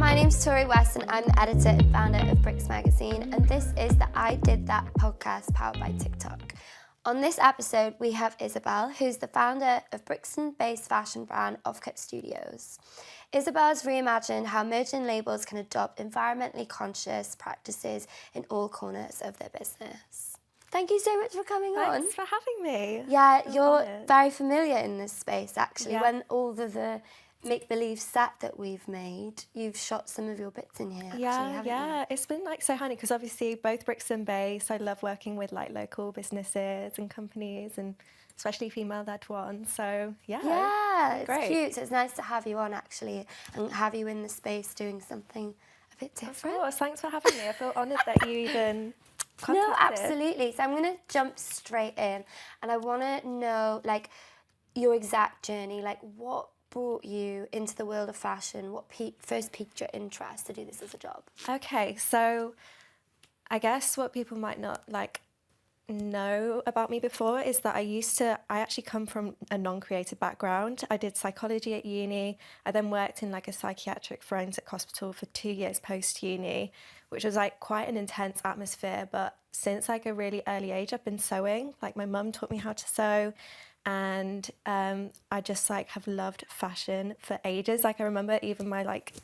My name's Tori West and I'm the editor and founder of Bricks Magazine, and this is the I Did That podcast powered by TikTok. On this episode, we have Isabel, who's the founder of Brixton-based fashion brand Offkut Studios. Isabel's reimagined how merchant labels can adopt environmentally conscious practices in all corners of their business. Thank you so much for coming on. Thanks for having me. Yeah, you're very familiar in this space, actually. Yeah. When all of the make-believe set that we've made, you've shot some of your bits in here, actually, haven't you? It's been like so handy because obviously both Brixton-based. I love working with like local businesses and companies, and especially female-led ones. So yeah, it's great. cute. So it's nice to have you on, actually, and have you in the space doing something a bit different. Of course, thanks for having me. I feel honoured that you even contacted. No, absolutely. So I'm going to jump straight in, and I want to know, like, your exact journey. Like, what brought you into the world of fashion? What first piqued your interest to do this as a job? Okay, so I guess what people might not like know about me before is that I actually come from a non-creative background. I did psychology at uni. I then worked in like a psychiatric forensic hospital for 2 years post-uni, which was like quite an intense atmosphere. But since like a really early age, I've been sewing. Like my mum taught me how to sew. And I just like have loved fashion for ages. Like I remember even my like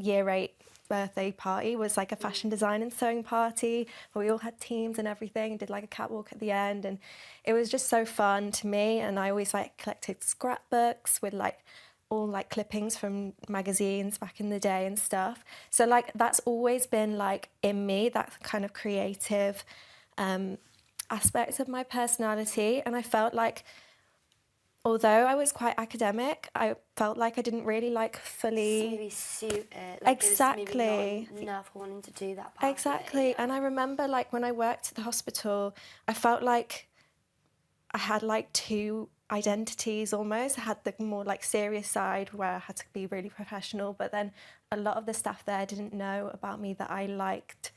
year 8 birthday party was like a fashion design and sewing party where we all had teams and everything and did like a catwalk at the end, and it was just so fun to me. And I always like collected scrapbooks with like all like clippings from magazines back in the day and stuff. So like that's always been like in me, that kind of creative aspect of my personality. And I felt like although I was quite academic, I felt like I didn't really like fully Maybe suit it. Like, exactly. Maybe not enough wanting to do that part Exactly. of it, yeah. And I remember like when I worked at the hospital, I felt like I had like two identities almost. I had the more like serious side where I had to be really professional, but then a lot of the staff there didn't know about me that I liked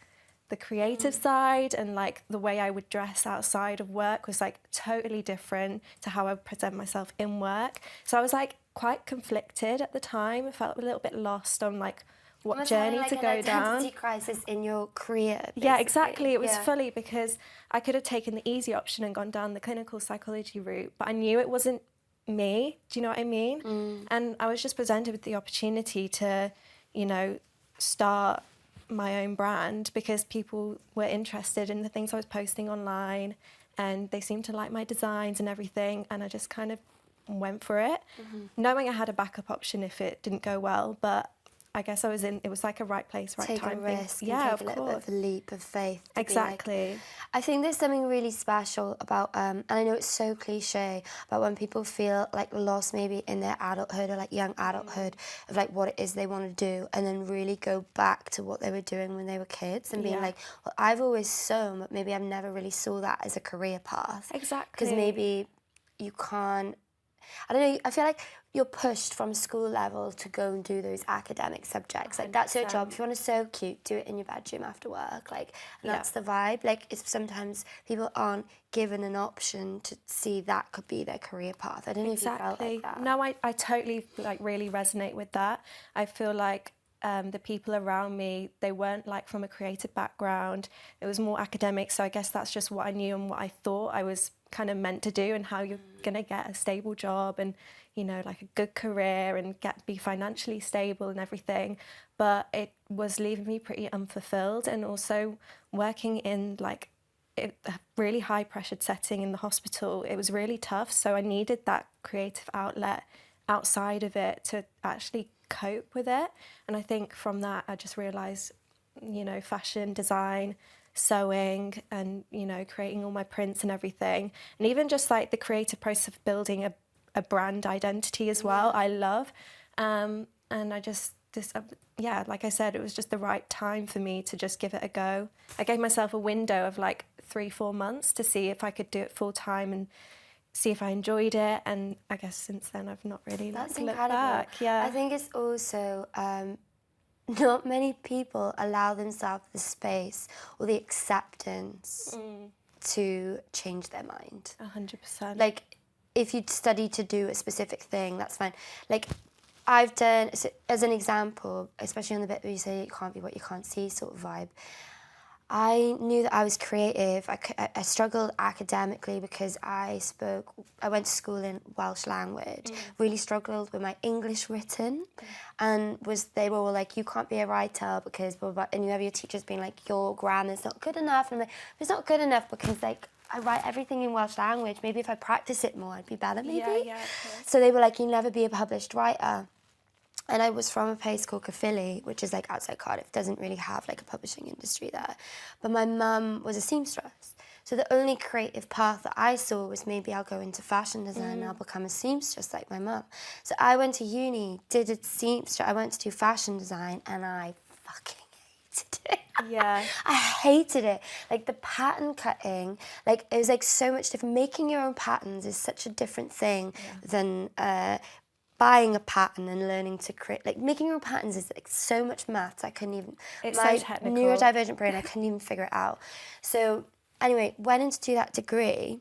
the creative side, and like the way I would dress outside of work was like totally different to how I would present myself in work. So I was like quite conflicted at the time. I felt a little bit lost on like what journey to go down. Identity crisis in your career, basically. Yeah, exactly. It was funny because I could have taken the easy option and gone down the clinical psychology route, but I knew it wasn't me. Do you know what I mean? And I was just presented with the opportunity to, you know, start my own brand because people were interested in the things I was posting online and they seemed to like my designs and everything, and I just kind of went for it, knowing I had a backup option if it didn't go well. But I guess it was like a right place, right time. Take a risk, yeah, and take a little bit of a leap of faith. Exactly. Like, I think there's something really special about, and I know it's so cliche, but when people feel like lost maybe in their adulthood or like young adulthood of like what it is they want to do, and then really go back to what they were doing when they were kids and being like, well, I've always sewn, but maybe I've never really saw that as a career path. Exactly. Because maybe you can't, I don't know, I feel like you're pushed from school level to go and do those academic subjects. 100%. Like, that's your job. If you want to sew cute, do it in your bedroom after work. Like, and that's the vibe. Like, it's sometimes people aren't given an option to see that could be their career path. I don't know if you felt like that. No, I totally, like, really resonate with that. I feel like the people around me, they weren't, like, from a creative background. It was more academic, so I guess that's just what I knew and what I thought I was kind of meant to do, and how you're going to get a stable job and, you know, like a good career and be financially stable and everything. But it was leaving me pretty unfulfilled, and also working in like a really high pressured setting in the hospital, it was really tough. So I needed that creative outlet outside of it to actually cope with it. And I think from that I just realised, you know, fashion design, sewing, and, you know, creating all my prints and everything, and even just like the creative process of building a brand identity as well, I love. And I just like I said, it was just the right time for me to just give it a go. I gave myself a window of like 3-4 months to see if I could do it full time and see if I enjoyed it, and I guess since then I've not really looked back. Yeah, I think it's also not many people allow themselves the space or the acceptance to change their mind. 100%. Like, if you study to do a specific thing, that's fine. Like, I've done, so as an example, especially on the bit where you say it can't be what you can't see sort of vibe, I knew that I was creative. I struggled academically because I went to school in Welsh language, really struggled with my English written, and they were all like, you can't be a writer because blah, blah, blah. And you have your teachers being like, your grammar's not good enough. And I'm like, it's not good enough because like, I write everything in Welsh language. Maybe if I practice it more, I'd be better, maybe. Yeah, of course. So they were like, you'll never be a published writer. And I was from a place called Caerphilly, which is like outside Cardiff, doesn't really have like a publishing industry there. But my mum was a seamstress. So the only creative path that I saw was maybe I'll go into fashion design and I'll become a seamstress like my mum. So I went to uni, did a seamstress, I went to do fashion design and I fucking hated it. Yeah. I hated it. Like the pattern cutting, like it was like so much different. Making your own patterns is such a different thing than buying a pattern and learning to create. Like making your own patterns is like so much maths. I couldn't even. It's my so technical. Neurodivergent brain, I couldn't even figure it out. So anyway, went in to do that degree.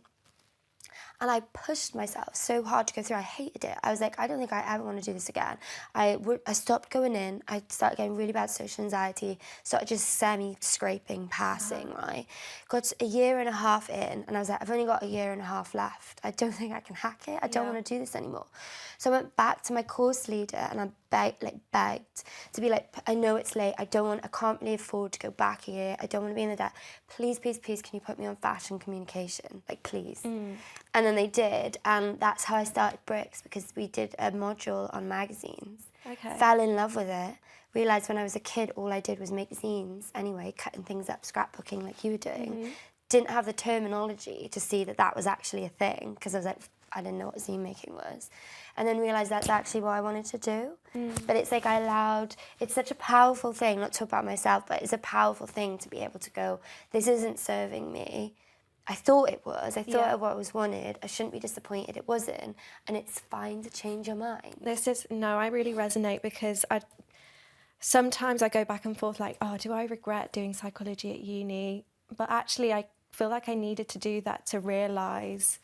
And I pushed myself so hard to go through. I hated it. I was like, I don't think I ever want to do this again. I stopped going in. I started getting really bad social anxiety. Started just semi-scraping, passing, right? Got a year and a half in, and I was like, I've only got a year and a half left. I don't think I can hack it. I don't want to do this anymore. So I went back to my course leader, and I begged to be like, I know it's late. I can't really afford to go back a year. I don't want to be in the debt. Please, please, please, can you put me on fashion communication? Like, please. And then they did, and that's how I started Bricks, because we did a module on magazines. Okay. Fell in love with it. Realised when I was a kid, all I did was make zines anyway, cutting things up, scrapbooking like you were doing. Didn't have the terminology to see that that was actually a thing, because I was like, I didn't know what zine making was. And then realised that's actually what I wanted to do. But it's like it's such a powerful thing, not to talk about myself, but it's a powerful thing to be able to go, this isn't serving me. I thought it was. I thought what was wanted. I shouldn't be disappointed it wasn't. And it's fine to change your mind. I really resonate, because sometimes I go back and forth like, oh, do I regret doing psychology at uni? But actually I feel like I needed to do that to realise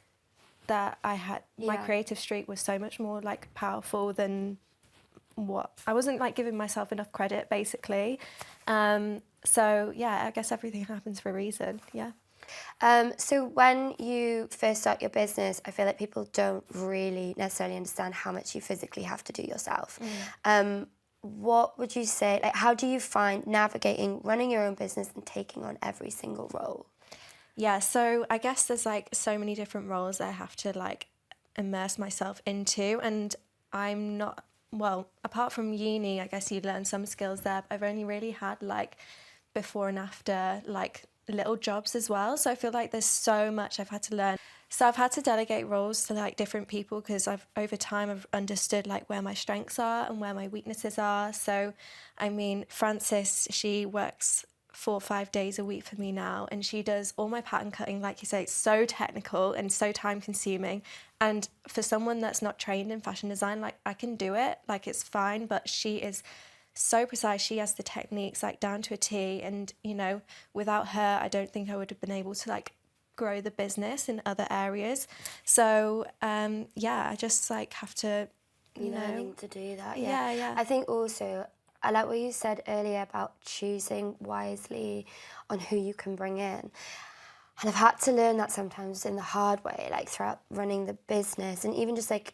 that my creative streak was so much more like powerful than what I wasn't like giving myself enough credit, basically. So yeah, I guess everything happens for a reason. Yeah. So when you first start your business, I feel like people don't really necessarily understand how much you physically have to do yourself. What would you say, like, how do you find navigating running your own business and taking on every single role? Yeah, so I guess there's like so many different roles that I have to like immerse myself into, and I'm not, well, apart from uni, I guess you learn some skills there, but I've only really had like before and after like little jobs as well. So I feel like there's so much I've had to learn. So I've had to delegate roles to like different people, because over time I've understood like where my strengths are and where my weaknesses are. So I mean, Frances, she works 4 or 5 days a week for me now, and she does all my pattern cutting. Like you say, it's so technical and so time consuming, and for someone that's not trained in fashion design, like I can do it, like it's fine, but she is so precise. She has the techniques like down to a T, and you know, without her I don't think I would have been able to like grow the business in other areas. So I just like have to Learning to do that. Yeah. I think also I like what you said earlier about choosing wisely on who you can bring in. And I've had to learn that sometimes in the hard way, like throughout running the business, and even just like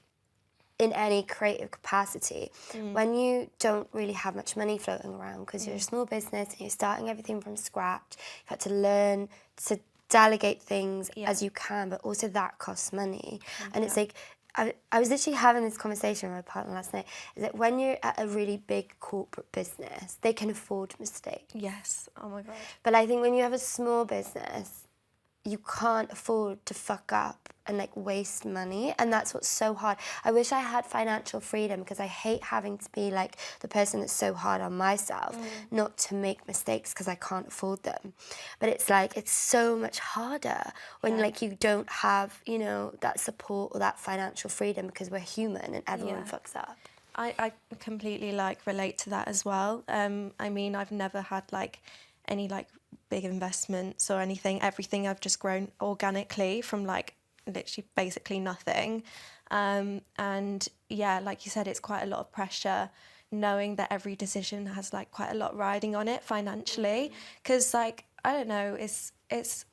in any creative capacity. When you don't really have much money floating around because you're a small business and you're starting everything from scratch, you've had to learn to delegate things as you can, but also that costs money. And it's like, I was literally having this conversation with my partner last night, is that when you're at a really big corporate business, they can afford mistakes. Yes, oh my God. But I think when you have a small business, you can't afford to fuck up and like waste money, and that's what's so hard. I wish I had financial freedom, because I hate having to be like the person that's so hard on myself not to make mistakes because I can't afford them. But it's like, it's so much harder when like you don't have, you know, that support or that financial freedom, because we're human and everyone fucks up. I completely like relate to that as well. I mean, I've never had like any like big investments or anything. Everything I've just grown organically from like literally basically nothing. And yeah, like you said, it's quite a lot of pressure knowing that every decision has like quite a lot riding on it financially, because like, I don't know, it's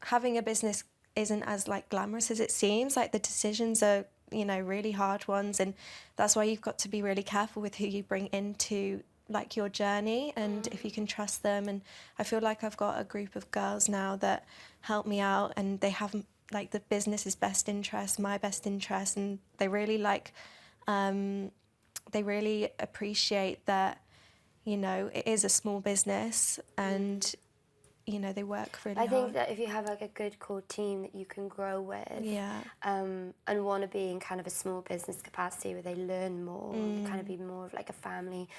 having a business isn't as like glamorous as it seems. Like the decisions are, you know, really hard ones, and that's why you've got to be really careful with who you bring into like your journey, and if you can trust them. And I feel like I've got a group of girls now that help me out, and they have like the business's best interest, my best interest, and they really like they really appreciate that, you know, it is a small business, and you know, they work really hard. I think that if you have like a good core team that you can grow with, and want to be in kind of a small business capacity where they learn more, kind of be more of like a family,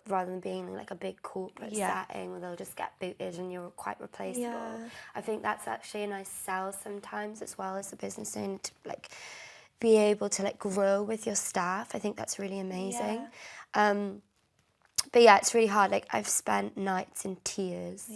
rather than being in like a big corporate setting where they'll just get booted and you're quite replaceable. Yeah. I think that's actually a nice sell sometimes as well as a business owner, to like be able to like grow with your staff. I think that's really amazing. But yeah, it's really hard. Like I've spent nights in tears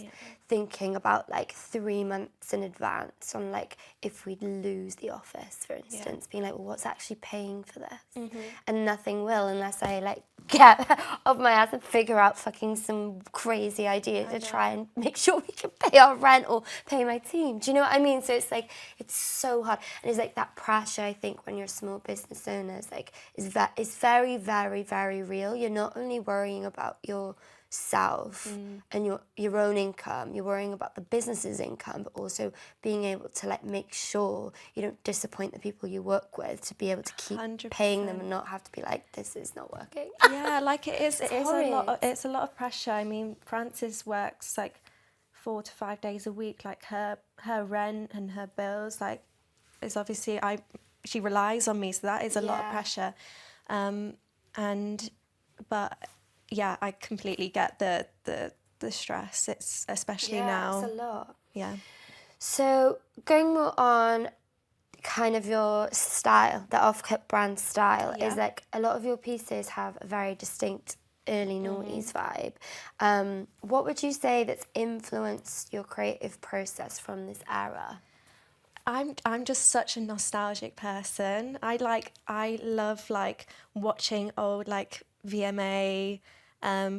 thinking about like 3 months in advance on like if we'd lose the office, for instance, being like, well, what's actually paying for this? And nothing will unless I like get off my ass and figure out fucking some crazy idea to try and make sure we can pay our rent or pay my team. Do you know what I mean? So it's like, it's so hard. And it's like that pressure, I think, when you're a small business owner is like, is very, very, very real. You're not only worrying about yourself and your own income, you're worrying about the business's income, but also being able to like make sure you don't disappoint the people you work with, to be able to keep 100%. paying them and not have to be like, this is not working. Yeah, like it's a lot of pressure. I mean, Frances works like 4 to 5 days a week. Like her rent and her bills, like, is obviously she relies on me, so that is a lot of pressure. But yeah, I completely get the stress. It's especially now. It's a lot. Yeah. So going more on kind of your style, the Offkut brand style, is like a lot of your pieces have a very distinct early noughties vibe. What would you say that's influenced your creative process from this era? I'm just such a nostalgic person. I love like watching old like VMA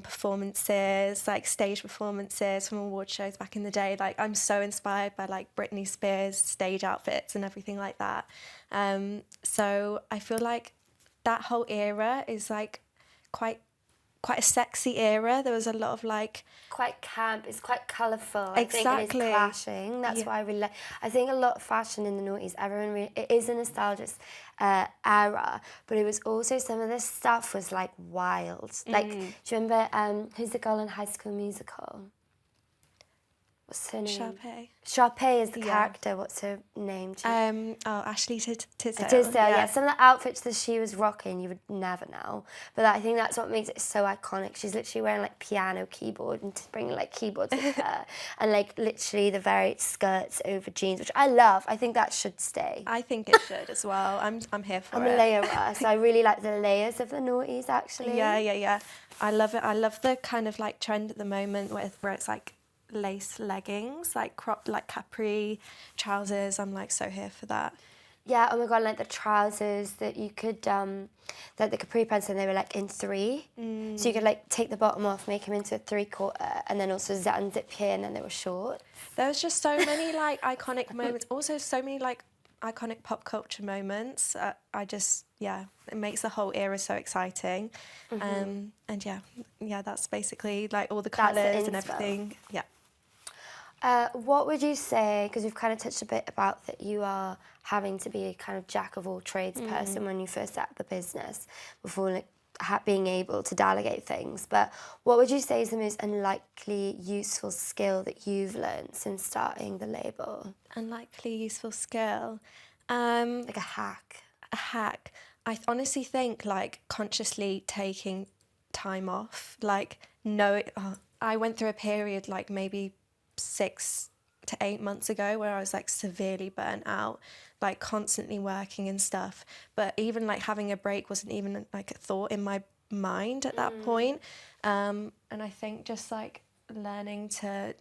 performances, like stage performances from award shows back in the day. Like I'm so inspired by like Britney Spears stage outfits and everything like that. So I feel like that whole era is like quite a sexy era. There was a lot of like quite camp. It's quite colourful. Exactly. I think, and it's clashing. That's why I really like. I think a lot of fashion in the noughties, everyone really, it is a nostalgic era, but it was also, some of this stuff was like wild. Like, do you remember who's the girl in High School Musical? What's her name? Sharpay is the character. What's her name? Ashley Tisdale. Tisdale, yeah. Some of the outfits that she was rocking, you would never know. But I think that's what makes it so iconic. She's literally wearing like piano keyboard and bringing like keyboards with her, and like literally the very skirts over jeans, which I love. I think that should stay. I think it should as well. I'm here for it. I'm a layerer, so I really like the layers of the noughties actually. Yeah. I love it. I love the kind of like trend at the moment where it's like lace leggings, like crop, like capri trousers. I'm like so here for that. Yeah, oh my god, like the trousers that you could like the capri pants, and they were like in 3, so you could like take the bottom off, make them into a 3/4, and then also unzip here, and then they were short. There was just so many like iconic moments, also so many like iconic pop culture moments. I just, it makes the whole era so exciting. And that's basically like all the colours and everything. What would you say, because we've kind of touched a bit about that you are having to be a kind of jack of all trades person when you first set up the business, before like being able to delegate things, but what would you say is the most unlikely useful skill that you've learned since starting the label? Unlikely useful skill? Like a hack. A hack. I honestly think like consciously taking time off. Like I went through a period like maybe 6 to 8 months ago where I was like severely burnt out, like constantly working and stuff, but even like having a break wasn't even like a thought in my mind at that point. And I think just like learning to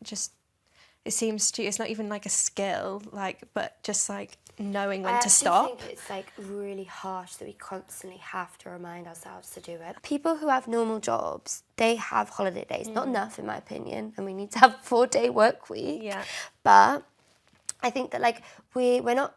just it seems to, it's not even like a skill, like, but just like knowing when I to stop. think it's like really harsh that we constantly have to remind ourselves to do it. People who have normal jobs, they have holiday days. Not enough, in my opinion, and we need to have a 4-day work week. Yeah. But I think that like we're not,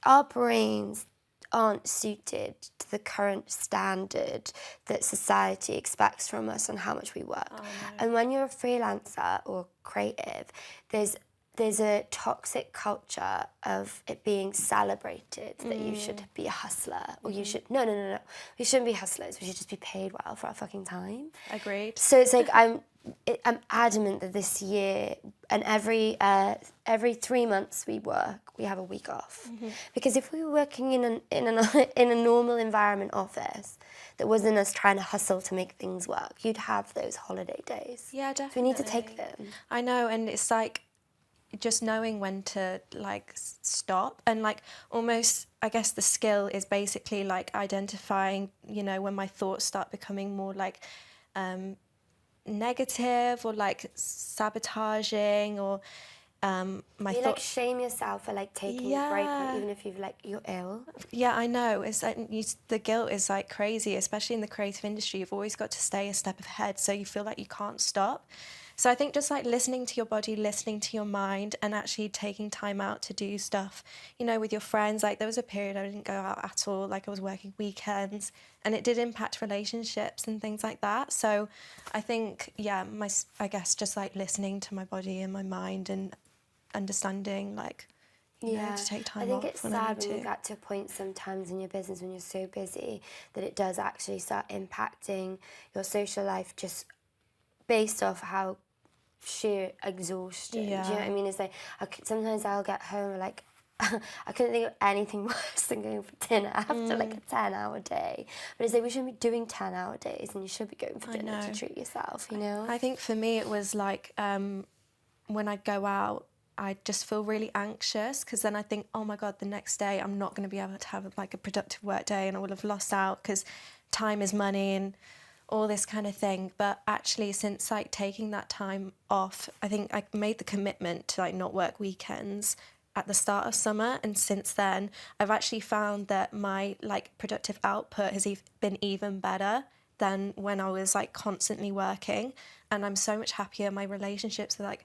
our brains aren't suited to the current standard that society expects from us on how much we work. Oh, no. And when you're a freelancer or creative, there's a toxic culture of it being celebrated that you should be a hustler or you should no, we shouldn't be hustlers, we should just be paid well for our fucking time. Agreed. So it's like I'm adamant that this year and every 3 months we have a week off, because if we were working in a normal environment office that wasn't us trying to hustle to make things work, you'd have those holiday days. Yeah, definitely. So we need to take them. I know, and it's like just knowing when to like stop, and like almost, I guess the skill is basically like identifying, you know, when my thoughts start becoming more like negative or like sabotaging, or my You thoughts. like shame yourself for like taking a break, even if you're ill. Yeah, I know. It's like the guilt is like crazy, especially in the creative industry. You've always got to stay a step ahead, so you feel like you can't stop. So I think just like listening to your body, listening to your mind, and actually taking time out to do stuff, you know, with your friends. Like there was a period I didn't go out at all, like I was working weekends, and it did impact relationships and things like that. So I think, yeah, I guess just like listening to my body and my mind and understanding like, you know, to take time off. I think it's when I sad need when you to. get to a point sometimes in your business when you're so busy that it does actually start impacting your social life just based off how sheer exhaustion. Yeah. Do you know what I mean? It's like sometimes I'll get home and like I couldn't think of anything worse than going for dinner after like a 10-hour day. But it's like we shouldn't be doing 10-hour days, and you should be going for dinner to treat yourself, you know? I think for me it was like when I go out, I just feel really anxious, because then I think, oh my God, the next day I'm not going to be able to have like a productive work day, and I will have lost out because time is money and all this kind of thing. But actually, since like taking that time off, I think I made the commitment to like not work weekends at the start of summer, and since then I've actually found that my like productive output has been even better than when I was like constantly working, and I'm so much happier. My relationships are like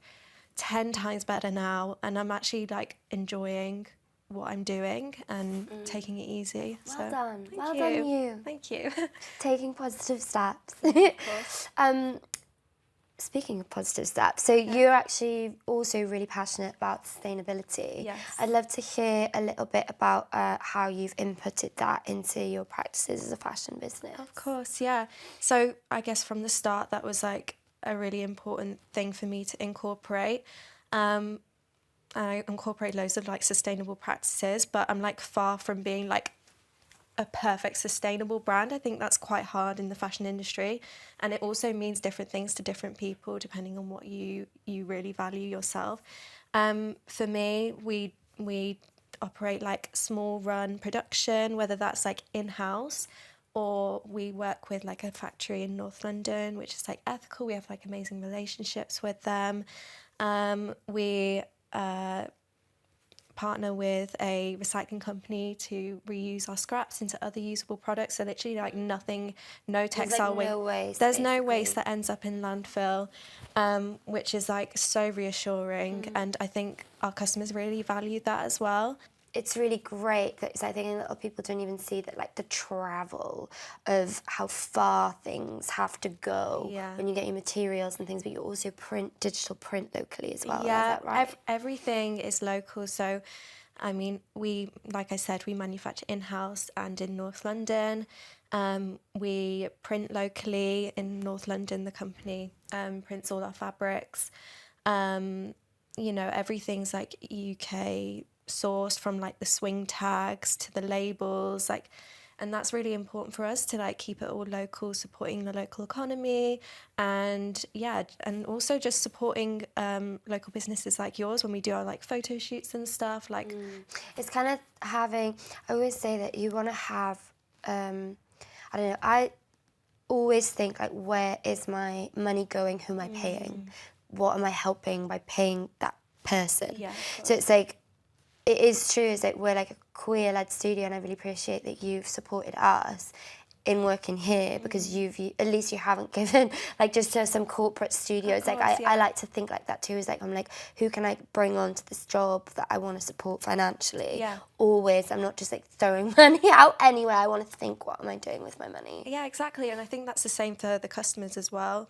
10 times better now, and I'm actually like enjoying what I'm doing and taking it easy. Well done. Thank Done you. Thank you. Taking positive steps. Of course. Speaking of positive steps, so you're actually also really passionate about sustainability. Yes. I'd love to hear a little bit about how you've inputted that into your practices as a fashion business. Of course, yeah. So I guess from the start that was like a really important thing for me to incorporate. I incorporate loads of like sustainable practices, but I'm like far from being like a perfect sustainable brand. I think that's quite hard in the fashion industry, and it also means different things to different people depending on what you really value yourself. For me, we operate like small run production, whether that's like in-house or we work with like a factory in North London, which is like ethical. We have like amazing relationships with them. We partner with a recycling company to reuse our scraps into other usable products. So literally like nothing, no textile waste. There's no waste that ends up in landfill, which is like so reassuring. And I think our customers really value that as well. It's really great because I think a lot of people don't even see that, like the travel of how far things have to go when you get your materials and things, but you also digital print locally as well. Yeah, is that right? Everything is local. So, I mean, like I said, we manufacture in-house and in North London. We print locally in North London. The company prints all our fabrics. You know, everything's like UK sourced, from like the swing tags to the labels, like, and that's really important for us to like keep it all local, supporting the local economy, and and also just supporting local businesses like yours when we do our like photo shoots and stuff. Like it's kind of having, I always say that you want to have I don't know, I always think like, where is my money going, who am I paying, what am I helping by paying that person. Yeah. So it's like, it is true, it's like we're like a queer-led studio, and I really appreciate that you've supported us in working here, because at least you haven't given like just to some corporate studios. Course, like I like to think like that too, is like I'm like, who can I bring on to this job that I want to support financially? Yeah. Always, I'm not just like throwing money out anywhere. I want to think, what am I doing with my money? Yeah, exactly. And I think that's the same for the customers as well,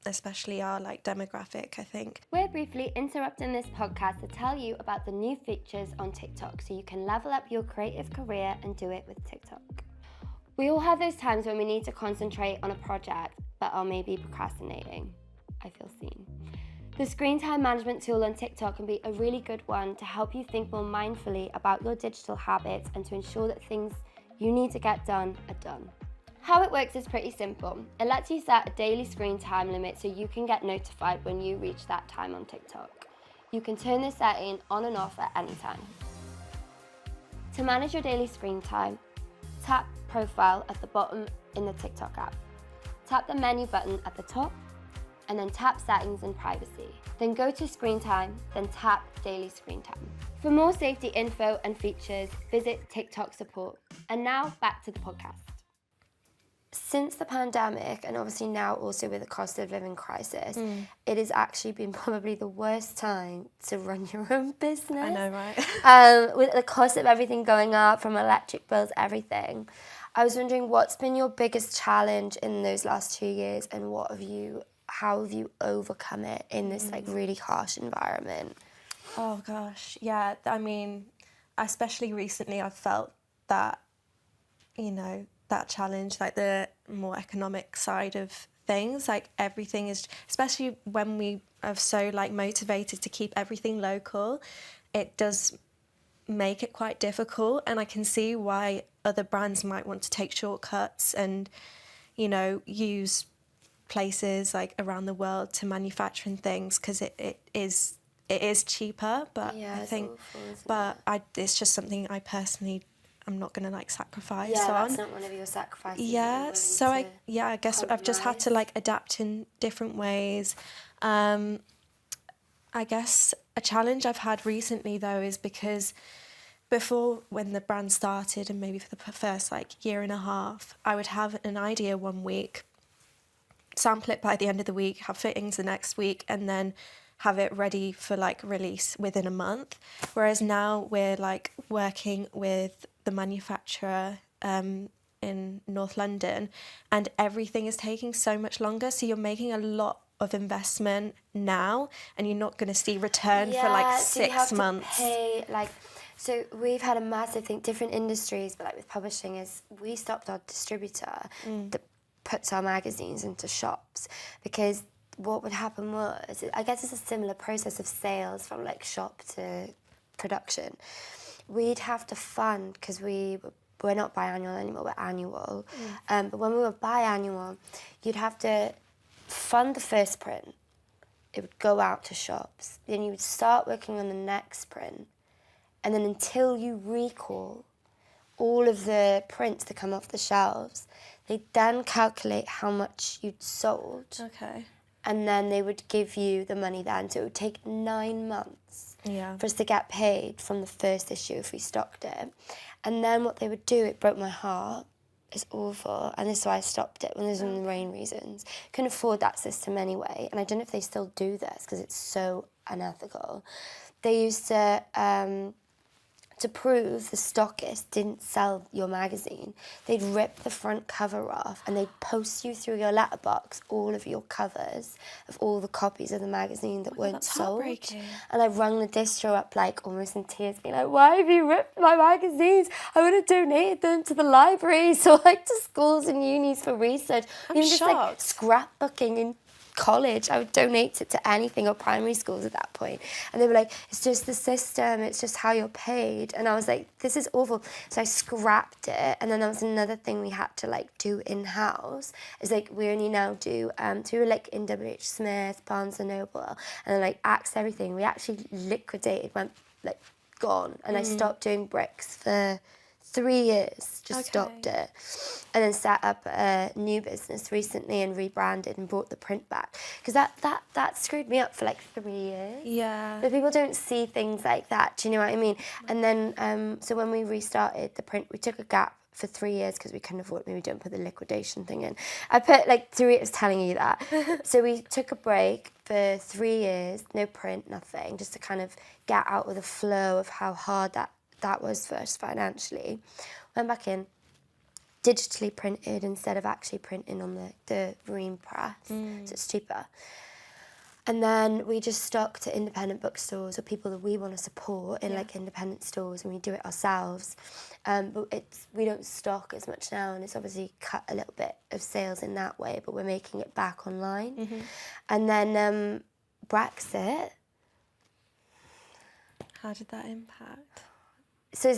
especially our like demographic, I think. We're briefly interrupting this podcast to tell you about the new features on TikTok, so you can level up your creative career and do it with TikTok. We all have those times when we need to concentrate on a project but are maybe procrastinating. I feel seen. The screen time management tool on TikTok can be a really good one to help you think more mindfully about your digital habits and to ensure that things you need to get done are done. How it works is pretty simple. It lets you set a daily screen time limit so you can get notified when you reach that time on TikTok. You can turn this setting on and off at any time. To manage your daily screen time, tap Profile at the bottom in the TikTok app. Tap the menu button at the top, and then tap Settings and Privacy. Then go to Screen Time, then tap Daily Screen Time. For more safety info and features, visit TikTok support. And now back to the podcast. Since the pandemic, and obviously now also with the cost of living crisis, it has actually been probably the worst time to run your own business. I know, right? With the cost of everything going up, from electric bills, everything. I was wondering, what's been your biggest challenge in those last 2 years, and how have you overcome it in this like really harsh environment? Oh gosh, yeah. I mean, especially recently, I've felt that, that challenge, like the more economic side of things, like everything is, especially when we are so like motivated to keep everything local, it does make it quite difficult. And I can see why other brands might want to take shortcuts and, use places like around the world to manufacture things, because it is cheaper. But yeah, I think, awful, it's just something I personally, I'm not gonna like sacrifice on. Yeah, that's not one of your sacrifices. Yeah, so I guess I've just had to like adapt in different ways. I guess a challenge I've had recently though is because before, when the brand started, and maybe for the first like year and a half, I would have an idea one week, sample it by the end of the week, have fittings the next week, and then have it ready for like release within a month. Whereas now we're like working with the manufacturer in North London, and everything is taking so much longer. So you're making a lot of investment now, and you're not going to see return for like 6 months. To pay, so we've had a massive thing, different industries, but like with publishing, is we stopped our distributor that puts our magazines into shops, because what would happen was, I guess it's a similar process of sales from like shop to production. We'd have to fund, because we're not biannual anymore, we're annual. But when we were biannual, you'd have to fund the first print. It would go out to shops. Then you would start working on the next print. And then until you recall all of the prints that come off the shelves, they then calculate how much you'd sold. Okay. And then they would give you the money then. So it would take 9 months for us to get paid from the first issue if we stocked it. And then what they would do, it broke my heart. It's awful. And this is why I stopped it, when there's one of the main reasons. Couldn't afford that system anyway. And I don't know if they still do this, because it's so unethical. They used to prove the stockist didn't sell your magazine, they'd rip the front cover off and they'd post you through your letterbox all of your covers of all the copies of the magazine that weren't sold. And I rung the distro up like almost in tears, being like, why have you ripped my magazines? I would have donated them to the libraries or like to schools and unis for research. I'm just like scrapbooking in college, I would donate it to anything, or primary schools at that point. And they were like, it's just the system, it's just how you're paid. And I was like, this is awful. So I scrapped it. And then there was another thing we had to like do in-house. It's like, we only now do, so we were like in WH Smith, Barnes & Noble, and then like Axe everything. We actually liquidated, went like gone. And I stopped doing bricks for 3 years, just stopped it, and then set up a new business recently and rebranded and brought the print back, because that screwed me up for like 3 years. Yeah. But people don't see things like that, do you know what I mean? And then so when we restarted the print, we took a gap for 3 years because we couldn't afford, maybe don't put the liquidation thing in. I put like 3 years telling you that. So we took a break for 3 years, no print, nothing, just to kind of get out of the flow of how hard that was for us financially. Went back in, digitally printed instead of actually printing on the ream press, so it's cheaper. And then we just stock to independent bookstores or people that we want to support in like independent stores, and we do it ourselves. But we don't stock as much now, and it's obviously cut a little bit of sales in that way, but we're making it back online. And then Brexit. How did that impact? So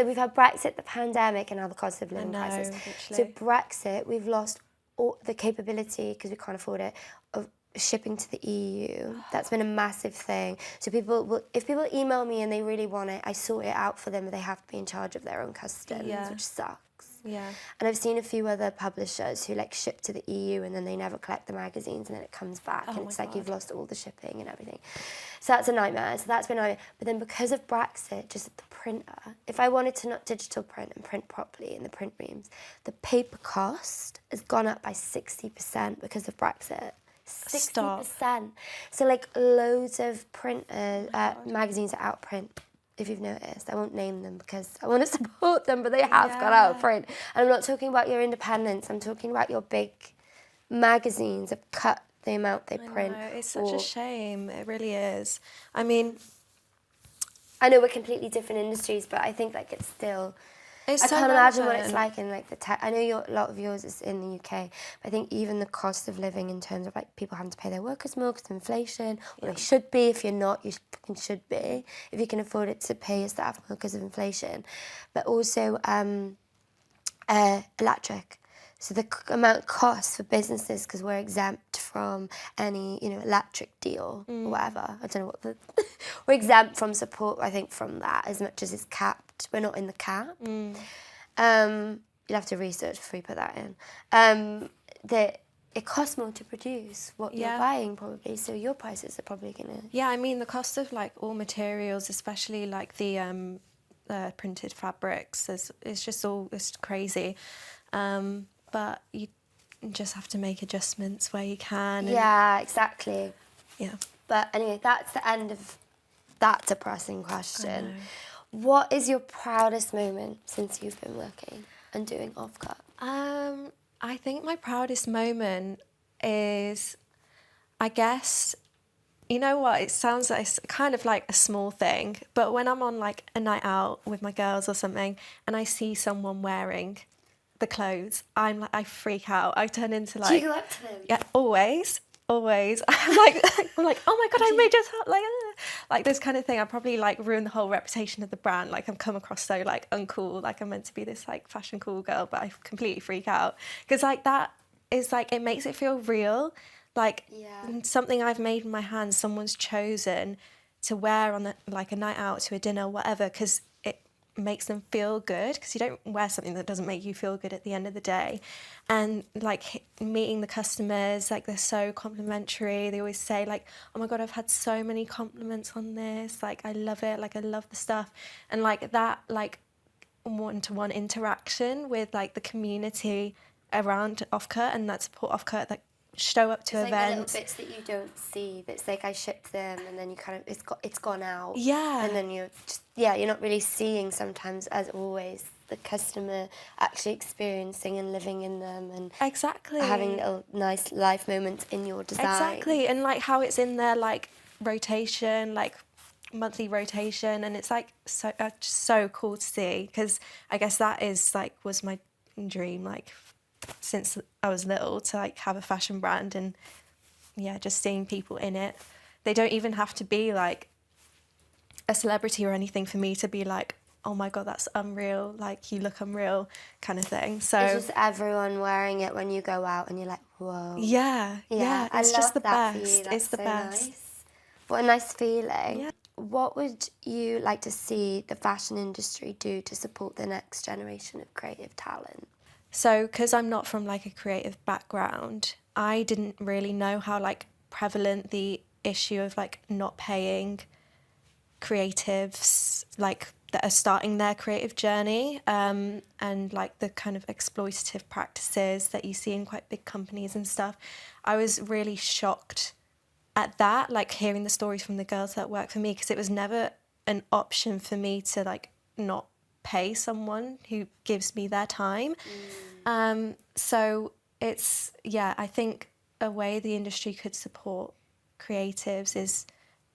we've had Brexit, the pandemic, and now the cost of living crisis. Literally. So Brexit, we've lost all the capability, because we can't afford it, of shipping to the EU. That's been a massive thing. So if people email me and they really want it, I sort it out for them, but they have to be in charge of their own customs, which sucks. Yeah. And I've seen a few other publishers who like ship to the EU and then they never collect the magazines, and then it comes back and it's like you've lost all the shipping and everything. So that's a nightmare. So that's been a nightmare. But then because of Brexit, just the printer, if I wanted to not digital print and print properly in the print reams, the paper cost has gone up by 60% because of Brexit. 60%. So like loads of magazines are out of print. If you've noticed, I won't name them because I want to support them, but they have got out of print. And I'm not talking about your independents, I'm talking about your big magazines have cut the amount they print. I know, it's such a shame, it really is. I mean, I know we're completely different industries, but I think like it's still, I so can't imagine what relevant. it's like in like the tech. I know a lot of yours is in the UK, but I think even the cost of living in terms of like people having to pay their workers more because of inflation, or they should be. If you're not, you fucking should be. If you can afford it, to pay your staff more because of inflation, but also electric. So the amount of costs for businesses, because we're exempt from any, electric deal or whatever. I don't know what we're exempt from support, I think, from that as much as it's capped. We're not in the cap. You'll have to research before you put that in. That it costs more to produce what you're buying probably, so your prices are probably gonna. Yeah, I mean the cost of like all materials, especially like the printed fabrics, it's crazy. But you just have to make adjustments where you can. Yeah, exactly. Yeah. But anyway, that's the end of that depressing question. What is your proudest moment since you've been working and doing Offkut? I think my proudest moment is, I guess, you know what, it sounds like it's kind of like a small thing, but when I'm on like a night out with my girls or something and I see someone wearing the clothes, I freak out. I turn into like... Do you go up to them? Yeah, always. I'm like, oh my God, I made your top, like this kind of thing. I probably like ruin the whole reputation of the brand. Like I'm come across so like uncool, like I'm meant to be this like fashion cool girl, but I completely freak out. Because like that is like, it makes it feel real. Like something I've made in my hands, someone's chosen to wear on like a night out, to a dinner, whatever, because it makes them feel good, because you don't wear something that doesn't make you feel good at the end of the day. And like meeting the customers, like they're so complimentary. They always say like, oh my God, I've had so many compliments on this, like I love it, like I love the stuff. And like that like one-to-one interaction with like the community around Offkut and that support Offkut, that show up to events. Like the little bits that you don't see, that's like I shipped them and then you kind of, it's gone out. Yeah. And then you're just, you're not really seeing sometimes, as always, the customer actually experiencing and living in them and having little nice life moments in your design. Exactly, and like how it's in their like rotation, like monthly rotation, and it's like so cool to see, because I guess that is like was my dream, like since I was little, to like have a fashion brand. And just seeing people in it. They don't even have to be like a celebrity or anything for me to be like, oh my God, that's unreal, like you look unreal, kind of thing. So it's just everyone wearing it when you go out and you're like, whoa. Yeah, it's just the best. For you. That's it's the so best. Nice. What a nice feeling. Yeah. what would you like to see the fashion industry do to support the next generation of creative talent? So, because I'm not from like a creative background, I didn't really know how like prevalent the issue of like not paying creatives like that are starting their creative journey, and like the kind of exploitative practices that you see in quite big companies and stuff. I was really shocked at that, like hearing the stories from the girls that work for me, because it was never an option for me to like not pay someone who gives me their time. So it's, I think a way the industry could support creatives is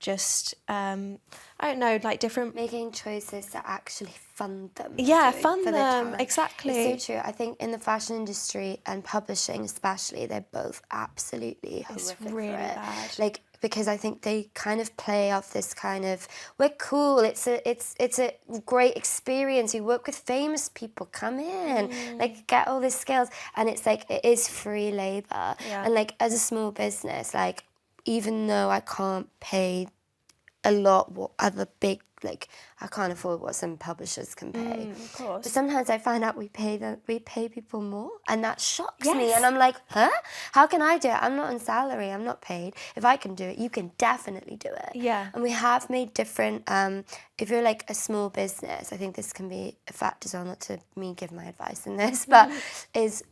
just, I don't know, like different... Making choices to actually fund them. Yeah, for fund their them, talent. exactly. It's so true. I think in the fashion industry and publishing especially, they're both absolutely horrific really for it. bad. Like, because I think they kind of play off this kind of, we're cool, it's a great experience, you work with famous people, come in, like get all these skills. And it's like, it is free labour. Yeah. And like, as a small business, like, even though I can't pay a lot what other big, like, I can't afford what some publishers can pay. Of course. But sometimes I find out we pay people more, and that shocks me. Yes. And I'm like, huh? How can I do it? I'm not on salary, I'm not paid. If I can do it, you can definitely do it. Yeah. And we have made different, if you're like a small business, I think this can be a factor as well, not to me give my advice in this, but is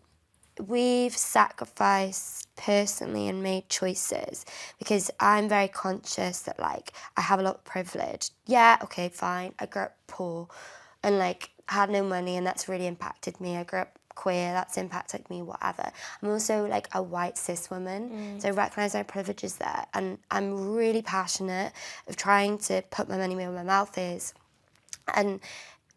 we've sacrificed personally and made choices because I'm very conscious that like I have a lot of privilege. Yeah, okay, fine. I grew up poor and like had no money, and that's really impacted me. I grew up queer, that's impacted me, whatever. I'm also like a white cis woman, so I recognise my privileges there, and I'm really passionate of trying to put my money where my mouth is. And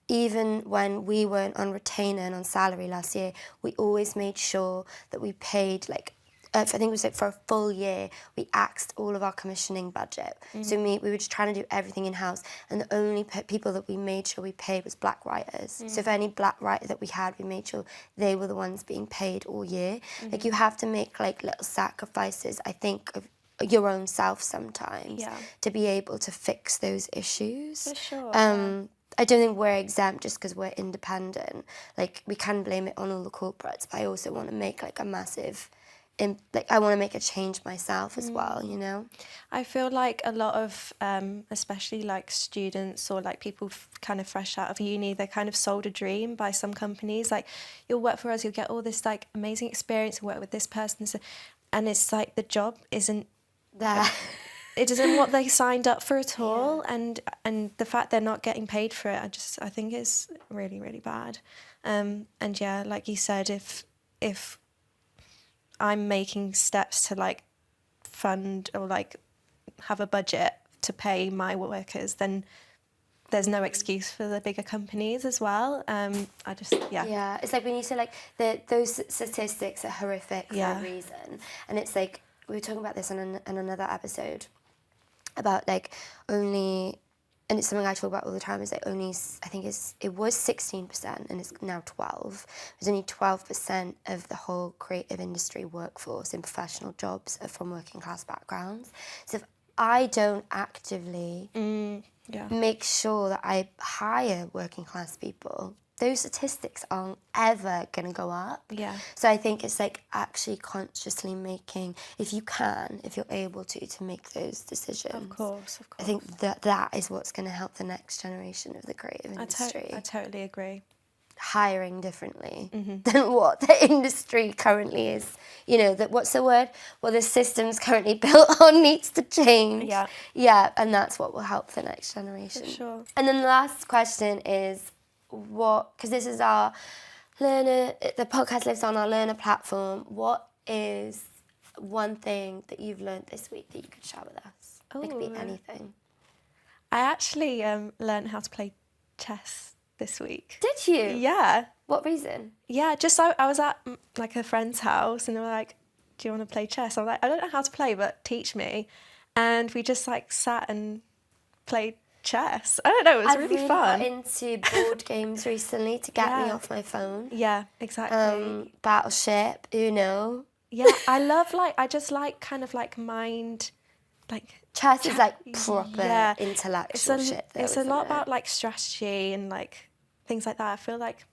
even when we weren't on retainer and on salary last year, we always made sure that we paid, like, I think it was like for a full year, we axed all of our commissioning budget. So we were just trying to do everything in-house, and the only people that we made sure we paid was black writers. So if any black writer that we had, we made sure they were the ones being paid all year. Like, you have to make like little sacrifices, I think, of your own self sometimes to be able to fix those issues. For sure. I don't think we're exempt just because we're independent. Like, we can blame it on all the corporates, but I also want to make like a massive, I want to make a change myself as well, you know? I feel like a lot of, especially like students or like people kind of fresh out of uni, they're kind of sold a dream by some companies. Like, you'll work for us, you'll get all this like amazing experience, work with this person, and it's like the job isn't There. It isn't what they signed up for at all, and the fact they're not getting paid for it, I think is really, really bad. And yeah, like you said, if I'm making steps to like fund or like have a budget to pay my workers, then there's no excuse for the bigger companies as well. Yeah, it's like when you say like those statistics are horrific for a reason, and it's like we were talking about this in another episode about like only, and it's something I talk about all the time, is like only, I think it was 16% and it's now 12. There's only 12% of the whole creative industry workforce in professional jobs are from working class backgrounds. So if I don't actively make sure that I hire working class people, those statistics aren't ever going to go up. Yeah. So I think it's like actually consciously making, if you're able to make those decisions. Of course. I think that is what's going to help the next generation of the creative industry. I totally agree. Hiring differently than what the industry currently is. You know, what's the word? What the system's currently built on needs to change. Yeah. Yeah, and that's what will help the next generation. For sure. And then the last question is, because this is our learner, the podcast lives on our learner platform, what is one thing that you've learned this week that you could share with us? It could be anything. I actually learned how to play chess this week. Did you? Yeah. What reason? Yeah, just I was at like a friend's house and they were like, do you want to play chess? I was like, I don't know how to play, but teach me. And we just like sat and played chess. I don't know, it was really fun. I got into board games recently to get me off my phone. Yeah, exactly. Battleship, Uno. Yeah, I just like kind of like mind, like Chess is like proper intellectual shit though, it's a lot isn't it? about like strategy and like things like that. I feel like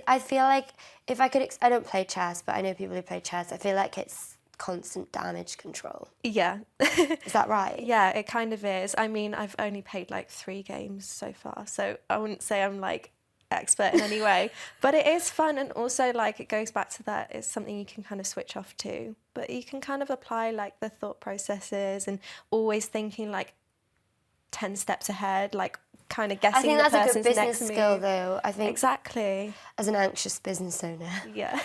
I feel like if I could, I don't play chess, but I know people who play chess. I feel like it's constant damage control. Yeah. Is that right? Yeah, it kind of is. I mean, I've only played like 3 games so far, so I wouldn't say I'm like expert in any way, but it is fun, and also like it goes back to that, it's something you can kind of switch off to, but you can kind of apply like the thought processes and always thinking like 10 steps ahead, like kind of guessing I think the that's person's a good next business skill move. though. I think Exactly. as an anxious business owner, Yeah.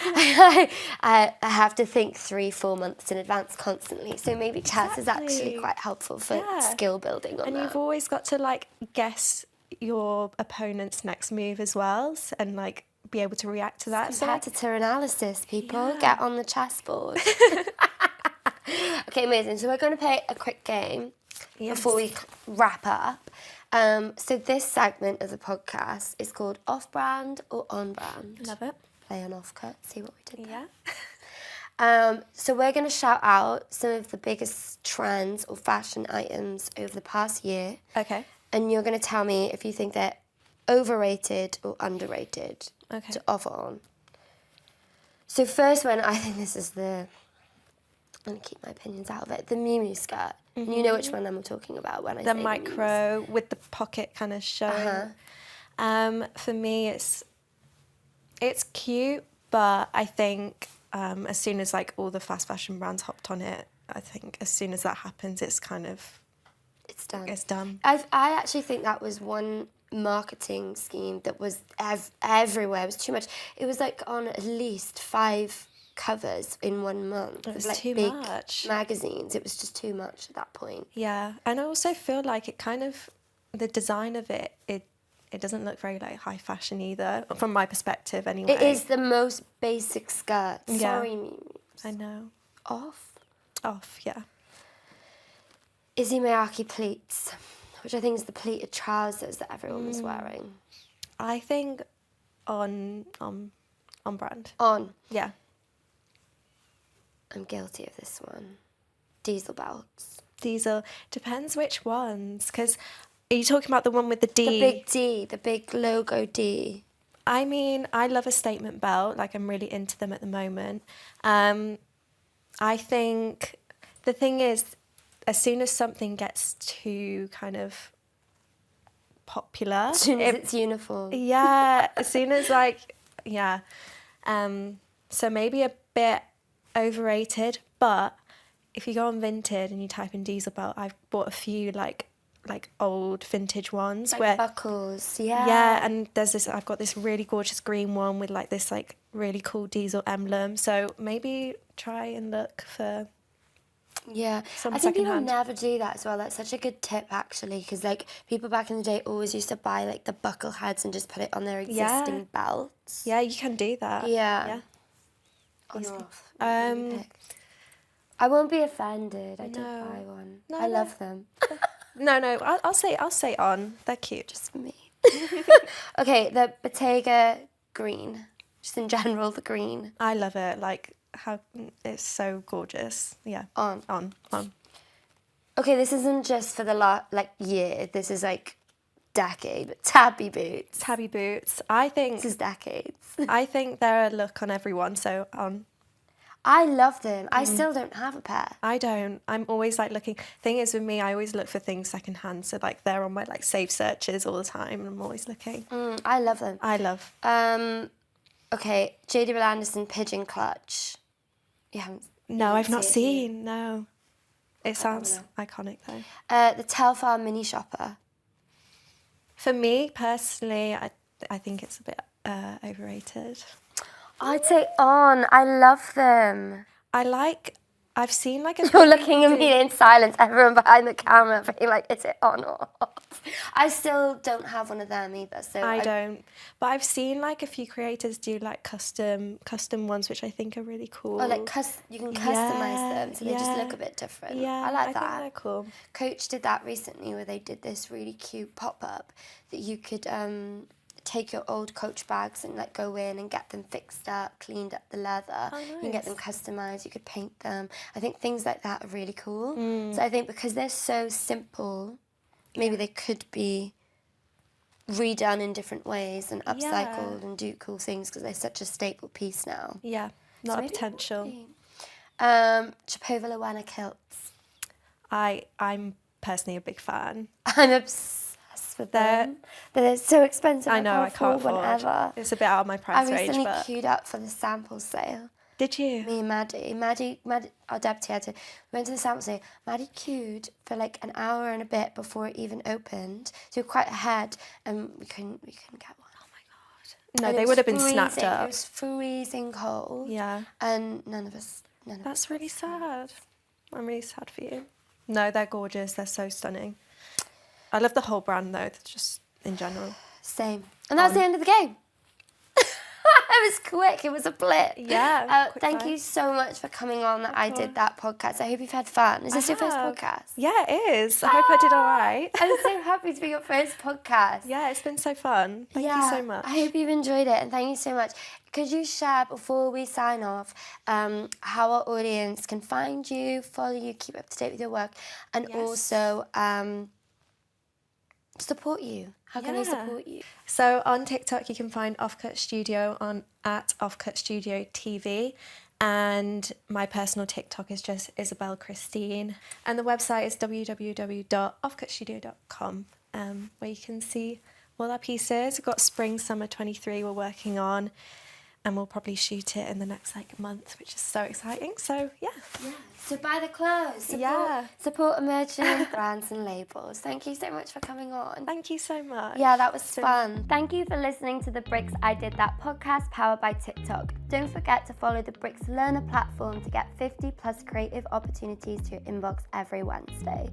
I have to think 3-4 months in advance constantly. So maybe chess is actually quite helpful for skill building on and that. you've always got to like guess your opponent's next move as well, and like be able to react to that. Competitor analysis, people. Get on the chessboard. Okay, amazing. So we're going to play a quick game before we wrap up. So this segment of the podcast is called Off-Brand or On-Brand. Love it. Play on Offkut, see what we did there. Yeah. So we're going to shout out some of the biggest trends or fashion items over the past year. Okay. And you're going to tell me if you think they're overrated or underrated to offer on. So first one, I think this is I'm going to keep my opinions out of it, the Miu Miu skirt. Mm-hmm. And you know which one I'm talking about when I say the micro with the pocket kind of showing. For me, it's cute, but I think as soon as like all the fast fashion brands hopped on it, I think as soon as that happens, it's kind of... It's done. It's done. I actually think that was one marketing scheme that was everywhere. It was too much. It was like on at least 5 covers in 1 month. It was like too big much. Magazines. It was just too much at that point. Yeah, and I also feel like it kind of, the design of it doesn't look very like high fashion either, from my perspective anyway. It is the most basic skirt. Yeah. Sorry, Miu Mius. I know. Off, yeah. Izzy Miyake pleats, which I think is the pleated trousers that everyone was wearing. I think on brand. On. Yeah. I'm guilty of this one. Diesel belts. Diesel. Depends which ones, because are you talking about the one with the D? The big D, the big logo D. I mean, I love a statement belt. Like, I'm really into them at the moment. I think the thing is, as soon as something gets too kind of popular... As soon as it's uniform. Yeah, as soon as like, yeah. So maybe a bit overrated, but if you go on Vinted and you type in diesel belt, I've bought a few like old vintage ones. Like where buckles, yeah. Yeah, and I've got this really gorgeous green one with like this like really cool diesel emblem. So maybe try and look for... Yeah, some I think people secondhand. never do that as well. That's such a good tip, actually, because like people back in the day always used to buy like the buckle heads and just put it on their existing belts. Yeah, you can do that. Yeah. On or off. I won't be offended. I did buy one. No, I love them. No, I'll say on. They're cute. Just for me. Okay, the Bottega green. Just in general, the green. I love it. Like, how it's so gorgeous. Yeah. On. Okay, this isn't just for the year. This is like decade. But tabby boots. Tabby boots. I think this is decades. I think they're a look on everyone. So on. I love them. I still don't have a pair. I don't. I'm always like looking. Thing is with me, I always look for things secondhand. So like they're on my like save searches all the time, and I'm always looking. I love them. I love. Okay, J.D. Anderson pigeon clutch. You haven't. No, I've not seen. No. It sounds iconic though. The Telfar mini shopper. For me personally, I think it's a bit overrated. I'd say on. I love them. I've seen like a... You're looking at me in silence, everyone behind the camera being like, is it on or off? I still don't have one of them either. So I don't. But I've seen like a few creators do like custom ones, which I think are really cool. Oh, like you can customise them so they just look a bit different. Yeah, I like that. I think they're cool. Coach did that recently where they did this really cute pop-up that you could take your old Coach bags and like go in and get them fixed up, cleaned up the leather. Oh, You can get them customized. You could paint them. I think things like that are really cool. So I think because they're so simple, maybe they could be redone in different ways and upcycled and do cool things because they're such a staple piece now. Yeah, lot of potential. Chipotle kilts. I'm personally a big fan. I'm obsessed with them. They're so expensive. I know, I can't afford. Whenever. It's a bit out of my price range. I recently but... queued up for the sample sale. Did you? Me and Maddy, our deputy had to, we went to the sample sale. Maddy queued for like an hour and a bit before it even opened. So we were quite ahead and we couldn't get one. Oh my God. No, they would have been snapped up. It was freezing cold. Yeah. And none of us. That's really sad. I'm really sad for you. No, they're gorgeous. They're so stunning. I love the whole brand though, just in general. Same. And that was the end of the game. It was quick. It was a blip. Yeah. Thank you so much for coming on I Did That podcast. I hope you've had fun. Is this your first podcast? Yeah, it is. I hope I did all right. I'm so happy to be your first podcast. Yeah, it's been so fun. Thank you so much. I hope you've enjoyed it and thank you so much. Could you share, before we sign off, how our audience can find you, follow you, keep up to date with your work, and also support you? How can they support you? So on TikTok, you can find Offkut Studio at Offkut Studio TV. And my personal TikTok is just Isabel Christine. And the website is www.offkutstudio.com, where you can see all our pieces. We've got Spring Summer 23 we're working on. And we'll probably shoot it in the next month, which is so exciting. So yeah. So buy the clothes. Support emerging brands and labels. Thank you so much for coming on. Thank you so much. Yeah, that was fun. Thank you for listening to the Bricks I Did That podcast powered by TikTok. Don't forget to follow the Bricks Learner platform to get 50+ creative opportunities to your inbox every Wednesday.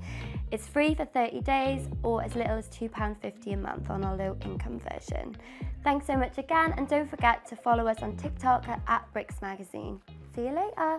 It's free for 30 days or as little as £2.50 a month on our low income version. Thanks so much again, and don't forget to follow us on TikTok at Bricks Magazine. See you later.